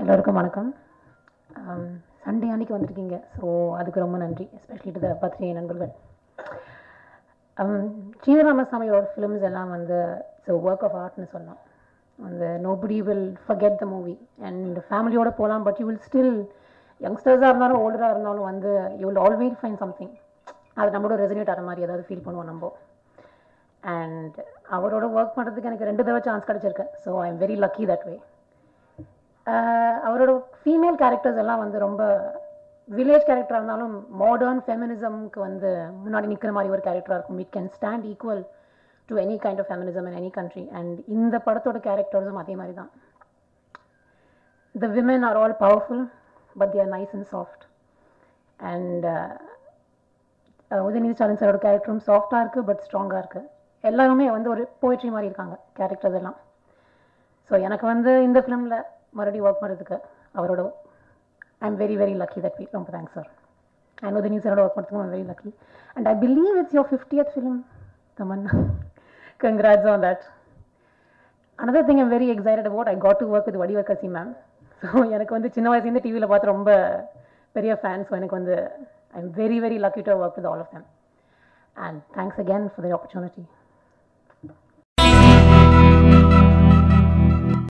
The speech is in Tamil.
எல்லோருக்கும் வணக்கம். சண்டே அன்னைக்கு வந்திருக்கீங்க, ஸோ அதுக்கு ரொம்ப நன்றி, எஸ்பெஷலி டு த பத்திரிகை நண்பர்கள். ஸ்ரீராமசாமியோட ஃபிலிம்ஸ் எல்லாம் வந்து இட்ஸ் ஒர்க் ஆஃப் ஆர்ட்னு சொல்லலாம். அந்த nobody will forget the movie and ஃபேமிலியோடு போகலாம், பட் யூ வில் ஸ்டில் யங்ஸ்டர்ஸாக இருந்தாலும் ஓல்டராக இருந்தாலும் வந்து you will always find something. அது நம்மளோட ரெசனேட் ஆகிற மாதிரி ஏதாவது ஃபீல் பண்ணுவோம் நம்ம. அண்ட் அவரோட ஒர்க் பண்ணுறதுக்கு எனக்கு 2 தடவை சான்ஸ் கிடச்சிருக்கு, so I am very lucky that way. அவரோட ஃபீமேல் கேரக்டர்ஸ் எல்லாம் வந்து ரொம்ப வில்லேஜ் கேரக்டராக இருந்தாலும் மாடர்ன் ஃபெமினிசம்க்கு வந்து முன்னாடி நிற்கிற மாதிரி ஒரு கேரக்டராக இருக்கும். It can stand equal to any kind of feminism in any country. And இந்த படத்தோட கேரக்டர்ஸும் அதே மாதிரி தான். The women are all powerful, but they are nice and soft. And Udhayanidhi Stalin சாரோட கேரக்டரும் சாஃப்டாக இருக்குது, பட் ஸ்ட்ராங்காக இருக்குது. எல்லாருமே வந்து ஒரு போய்ட்ரி மாதிரி இருக்காங்க கேரக்டர்ஸ் எல்லாம். ஸோ எனக்கு வந்து இந்த ஃபிலிமில் மறுபடியும் ஒர்க் பண்ணுறதுக்கு அவரோட ஐ am very very lucky that way. ரொம்ப தேங்க்ஸ் சார். அண்ட் உதயநிதி சாரோட ஒர்க் பண்ணுறதுக்கும் ஐ am very lucky. And I believe it's your 50th film, Tamannaah. Congrats on that. Another thing I'm very excited about, I got to work with Vadivakasi ma'am. So எனக்கு வந்து சின்ன வயசுலேருந்து டிவியில் பார்த்து ரொம்ப பெரிய ஃபேன். ஸோ எனக்கு வந்து I am very very lucky to work with all of them. And thanks again for the opportunity.